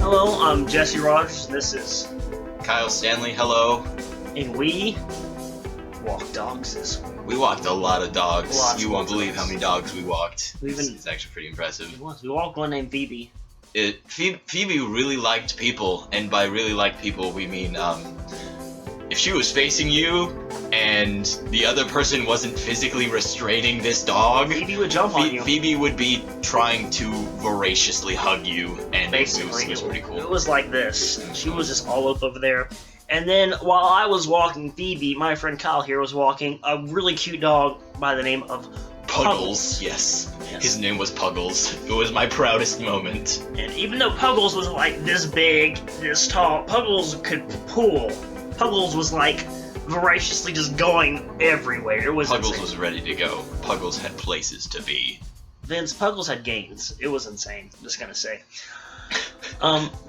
Hello, I'm Jesse Rogers. This is Kyle Stanley, hello. and we walk dogs this week. We walked a lot of dogs. Lots you won't of believe dogs. how many dogs we walked. We even- It's actually pretty impressive. We walked one named Phoebe. Phoebe really liked people, and by really liked people, we mean if she was facing you and the other person wasn't physically restraining this dog, Phoebe would jump on you. Phoebe would be trying to voraciously hug you, and Basically, it was pretty cool. It was like this. She was just all up over there. And then while I was walking Phoebe, my friend Kyle here was walking a really cute dog by the name of Puggles, yes. His name was Puggles. It was my proudest moment. And even though Puggles was like this big, this tall, Puggles could pull. Puggles was like voraciously just going everywhere. It was Puggles insane. was ready to go. Puggles had places to be. Vince, Puggles had gains. It was insane. I'm just gonna say.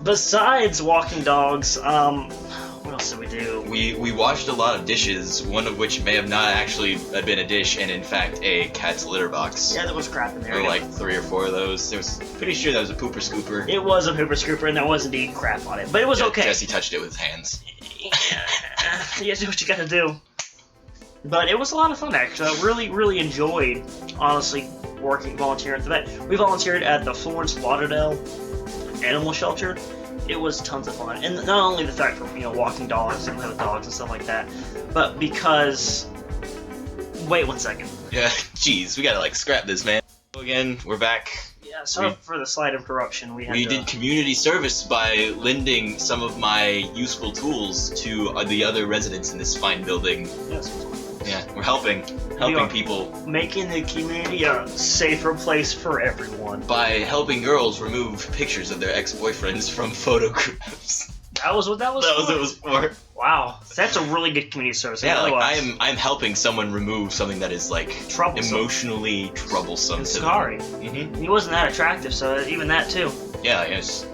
Besides walking dogs, what else did we do? We washed a lot of dishes, one of which may have not actually been a dish, and in fact a cat's litter box. Yeah, there was crap in there. There were like 3 or 4 of those. There was pretty sure that was a pooper scooper. It was a pooper scooper, and there was indeed crap on it, but it was okay. Jesse touched it with his hands. You do what you gotta do. But it was a lot of fun, actually. I really enjoyed, honestly, volunteering at the vet. We volunteered at the Florence Lauderdale Animal Shelter. It was tons of fun, and not only the fact for walking dogs and with dogs and stuff like that, but because. Wait 1 second. Yeah, jeez, we gotta like scrap this, man. Again, we're back. Yeah, sorry for the slight interruption. We did community service by lending some of my useful tools to the other residents in this fine building. Yes. Yeah, we're helping people Making the community a safer place for everyone. by helping girls remove pictures of their ex-boyfriends from photographs. That was what that was. That was for? what it was for. Wow, that's a really good community service. Yeah, like Otherwise, I'm helping someone remove something that is like troublesome. emotionally troublesome And to scarring. them. He wasn't that attractive, so even that too. Yeah, yes.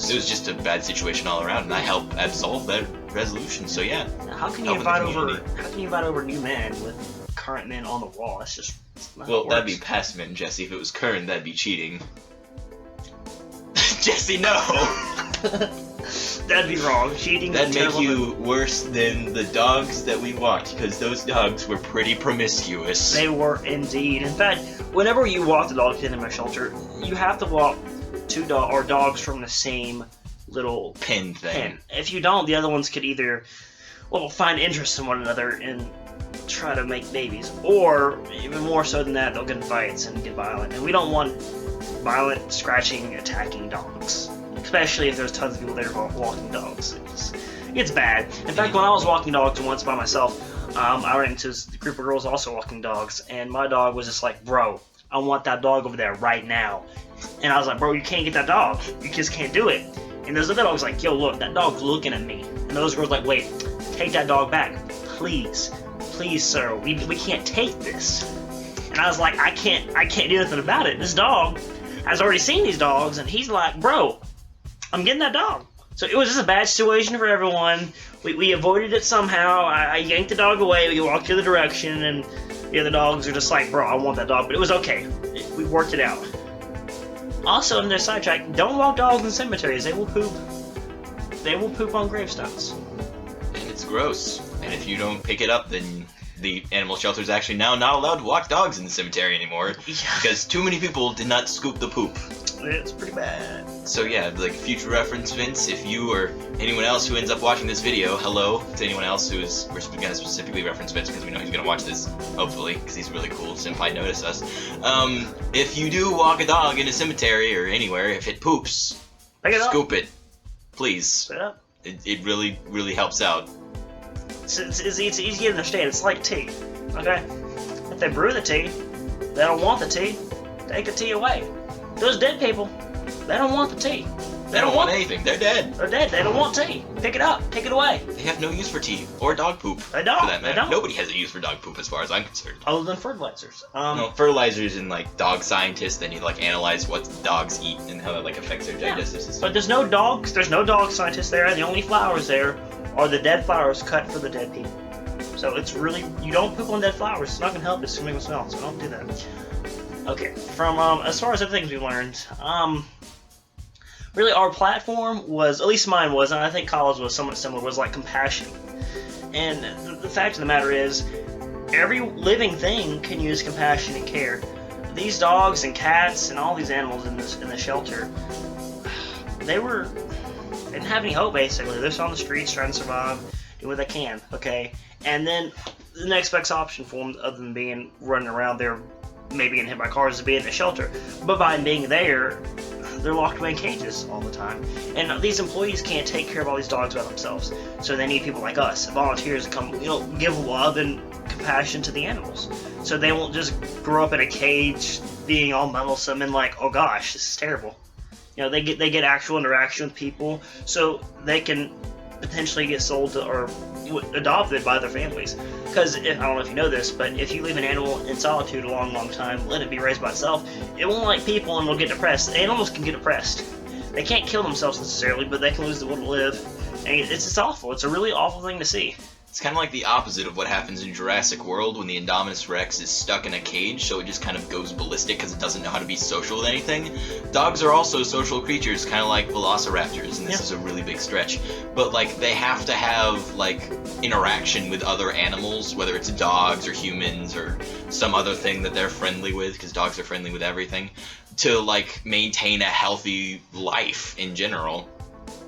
It was just a bad situation all around, and I helped absolve that resolution. So yeah. How can you Helping the invite over? community. How can you invite over new men with current men on the wall? That's just not how Well, it that'd be works. past men, Jesse. If it was current, that'd be cheating. Jesse, no. That'd be wrong. Cheating. That'd is make terrible. you worse than the dogs that we walked, because those dogs were pretty promiscuous. They were indeed. In fact, whenever you walk the dog to the animal shelter, you have to walk two dogs from the same little Pin thing. pen. If you don't, the other ones could either, find interest in one another and try to make babies, or even more so than that, they'll get in fights and get violent. And we don't want violent, scratching, attacking dogs, especially if there's tons of people there walking dogs. It's bad. In fact, when I was walking dogs once by myself, I ran into a group of girls also walking dogs, and my dog was just like, "Bro, I want that dog over there right now." And I was like, "Bro, you can't get that dog. You just can't do it." And there's other dogs like, "Yo, look, that dog's looking at me." And those girls like, "Wait, take that dog back, please, sir. We can't take this." And I was like, I can't do nothing about it. This dog has already seen these dogs, and he's like, "Bro, I'm getting that dog." So it was just a bad situation for everyone. We avoided it somehow. I yanked the dog away. We walked the other direction, and the other dogs are just like, "Bro, I want that dog." But it was okay. We worked it out. Also, in their sidetrack, don't walk dogs in cemeteries. They will poop. They will poop on gravestones. And it's gross. And if you don't pick it up, then the animal shelter is actually now not allowed to walk dogs in the cemetery anymore. Yeah. Because too many people did not scoop the poop. It's pretty bad. So yeah, like future reference, Vince, if you or anyone else who ends up watching this video, hello to anyone else who is, we're going to specifically reference Vince because we know he's going to watch this, hopefully, because he's really cool, Senpai noticed us. If you do walk a dog in a cemetery or anywhere, if it poops, Pick it up. scoop it, please. Pick it up. It really helps out. It's easy to understand. It's like tea. Okay? If they brew the tea, they don't want the tea. Take the tea away. Those dead people, they don't want the tea. They don't want anything. They're dead. They're dead. They don't want tea. Pick it up. Take it away. They have no use for tea or dog poop. They don't. For that They matter. don't. Nobody has a use for dog poop as far as I'm concerned. Other than fertilizers. No, fertilizers and like dog scientists, then you like analyze what dogs eat and how that like affects their digestive system. But there's no dogs. There's no dog scientists there. The only flowers there are the dead flowers cut for the dead people. So it's really, you don't poop on dead flowers. It's not going to help. It's going to make them smell. So don't do that. Okay, from as far as other things we learned, really our platform was, at least mine was, and I think Kyle's was somewhat similar, was like compassion. And the fact of the matter is, every living thing can use compassion and care. These dogs and cats and all these animals in the shelter, they didn't have any hope basically. They're just on the streets trying to survive, do what they can, okay? And then the next best option for them, other than being running around there, maybe getting hit by cars, is being in a shelter. But by being there, they're locked away in cages all the time. And these employees can't take care of all these dogs by themselves. So they need people like us, volunteers, to come, give love and compassion to the animals. So they won't just grow up in a cage being all meddlesome and like, oh gosh, this is terrible. They get actual interaction with people, so they can potentially get sold to, or adopted by their families. Because I don't know if you know this, but if you leave an animal in solitude a long, long time, let it be raised by itself, it won't like people and will get depressed. Animals can get depressed. They can't kill themselves necessarily, but they can lose the will to live. And it's awful. It's a really awful thing to see. It's kind of like the opposite of what happens in Jurassic World when the Indominus Rex is stuck in a cage, so it just kind of goes ballistic because it doesn't know how to be social with anything. Dogs are also social creatures, kind of like velociraptors, and this is a really big stretch. But like, they have to have like interaction with other animals, whether it's dogs or humans or some other thing that they're friendly with, because dogs are friendly with everything, to like maintain a healthy life in general.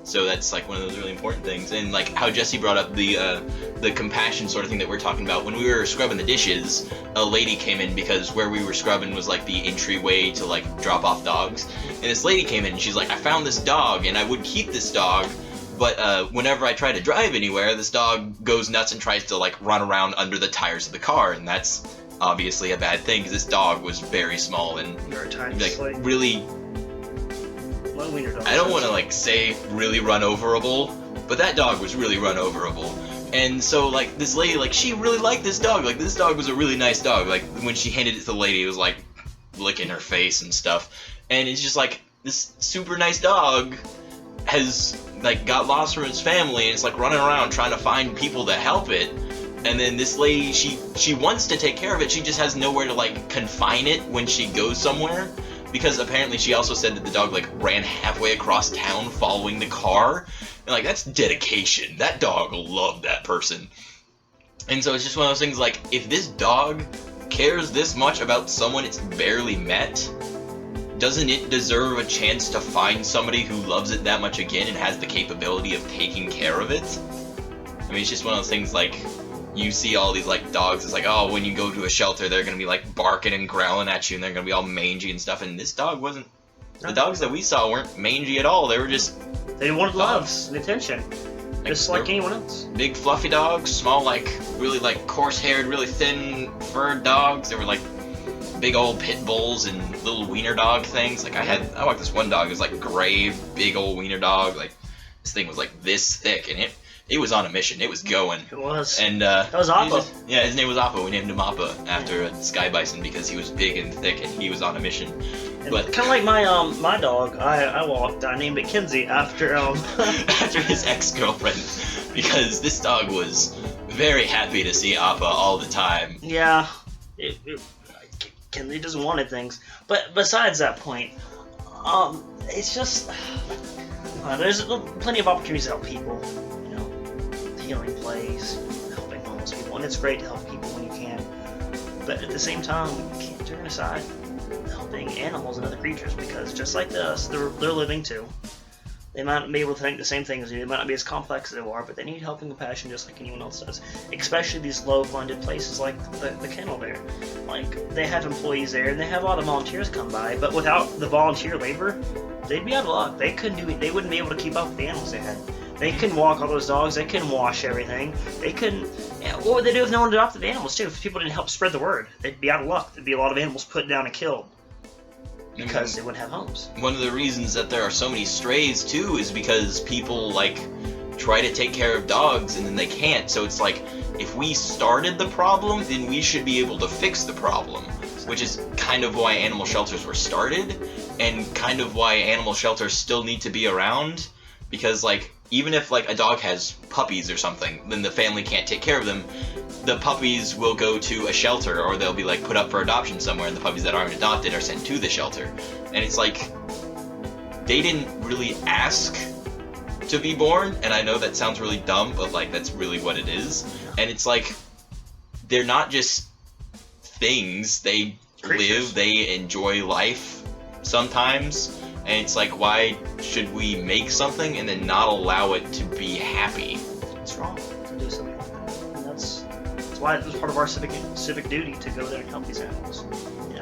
So that's like one of those really important things. And like how Jesse brought up the compassion sort of thing that we're talking about. When we were scrubbing the dishes, a lady came in because where we were scrubbing was like the entryway to like drop off dogs. And this lady came in and she's like, I found this dog and I would keep this dog, but whenever I try to drive anywhere, this dog goes nuts and tries to like run around under the tires of the car, and that's obviously a bad thing because this dog was very small and like really. I don't want to like say really run overable, but that dog was really run overable. And so like this lady, like she really liked this dog. Like this dog was a really nice dog. Like when she handed it to the lady, it was like licking her face and stuff. And it's just like this super nice dog has like got lost from its family and it's like running around trying to find people to help it. And then this lady, she wants to take care of it. She just has nowhere to like confine it when she goes somewhere. Because apparently she also said that the dog like ran halfway across town following the car. And like, that's dedication. That dog loved that person. And so it's just one of those things like, if this dog cares this much about someone it's barely met, doesn't it deserve a chance to find somebody who loves it that much again and has the capability of taking care of it? I mean, it's just one of those things like, you see all these like dogs, it's like, oh, when you go to a shelter they're gonna be like barking and growling at you and they're gonna be all mangy and stuff, and this dog wasn't. The dogs that we saw weren't mangy at all. They were just, they wanted love and attention, just like anyone else. Big fluffy dogs, small like really like coarse haired, really thin furred dogs. They were like big old pit bulls and little wiener dog things. Like I walked this one dog, it was like gray, big old wiener dog. Like this thing was like this thick, and it was on a mission. It was going. It was. And that was Appa. His name was Appa. We named him Appa after a sky bison because he was big and thick and he was on a mission. But kind of like my dog, I named it Kinsey after after his ex-girlfriend, because this dog was very happy to see Appa all the time. Yeah, Kinsey just wanted things. But besides that point, it's just there's plenty of opportunities to help people. Healing place, helping homeless people, and it's great to help people when you can. But at the same time, you can't turn aside helping animals and other creatures, because just like us, they're living too. They might not be able to think the same thing as you. They might not be as complex as you are, but they need help and compassion just like anyone else does. Especially these low-funded places like the kennel there. Like, they have employees there, and they have a lot of volunteers come by, but without the volunteer labor, they'd be out of luck. They wouldn't be able to keep up with the animals they had. They couldn't walk all those dogs. They couldn't wash everything. They couldn't. What would they do if no one adopted the animals too? If people didn't help spread the word, they'd be out of luck. There'd be a lot of animals put down and killed because they wouldn't have homes. One of the reasons that there are so many strays too is because people like try to take care of dogs and then they can't. So it's like, if we started the problem, then we should be able to fix the problem, which is kind of why animal shelters were started and kind of why animal shelters still need to be around. Because like, even if like a dog has puppies or something, then the family can't take care of them. the puppies will go to a shelter, or they'll be like put up for adoption somewhere, and the puppies that aren't adopted are sent to the shelter. And it's like, they didn't really ask to be born, and I know that sounds really dumb, but like that's really what it is. And it's like, they're not just things, they Creatures. live, they enjoy life sometimes, and it's like, why should we make something and then not allow it to be happy? It's wrong to do something like that. And that's why it was part of our civic duty to go there and help these animals.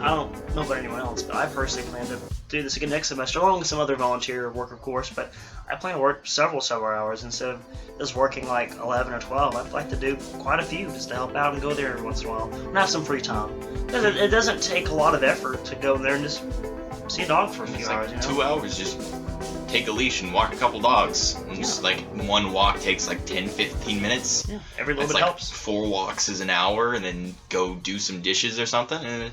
I don't know about anyone else, but I personally plan to do this again next semester, along with some other volunteer work, of course. But I plan to work several hours instead of just working like 11 or 12. I'd like to do quite a few just to help out and go there every once in a while and have some free time. Because it doesn't take a lot of effort to go there and just see a dog for a few hours. You know? 2 hours, just take a leash and walk a couple dogs. And just like one walk takes like 10-15 minutes. Yeah, every little It's bit like helps. 4 walks is an hour, and then go do some dishes or something. And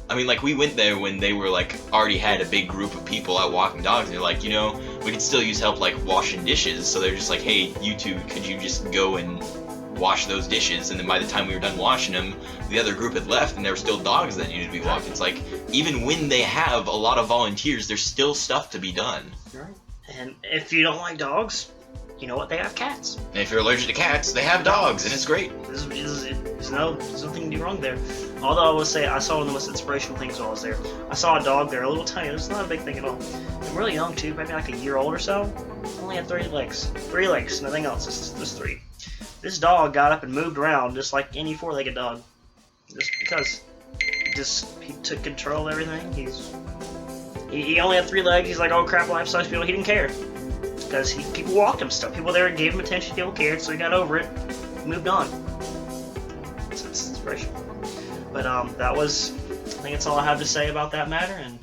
I mean, like, we went there when they were like already had a big group of people out walking dogs, and they're like, you know, we could still use help like washing dishes. So they're just like, hey, you two, could you just go and wash those dishes? And then by the time we were done washing them, the other group had left, and there were still dogs that needed to be walked. It's like, even when they have a lot of volunteers, there's still stuff to be done. Right. And if you don't like dogs, you know what? They have cats. And if you're allergic to cats, they have dogs, and it's great. There's nothing to do wrong there. Although I will say, I saw one of the most inspirational things while I was there. I saw a dog there, a little tiny. It's not a big thing at all. And really young too, maybe like a year old or so. Only had 3 legs, nothing else. Just 3. This dog got up and moved around just like any 4-legged dog, just because he took control of everything. He only had 3 legs. He's like, oh crap, life-size people. He didn't care because people walked him stuff. People there gave him attention. People cared, so he got over it, moved on. So it's inspirational. But that was, I think that's all I have to say about that matter. And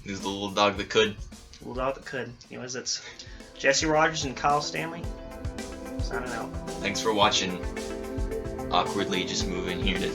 He was the little dog that could. little dog that could. Anyways, it's Jesse Rogers and Kyle Stanley signing out. Thanks for watching. Awkwardly just moving here to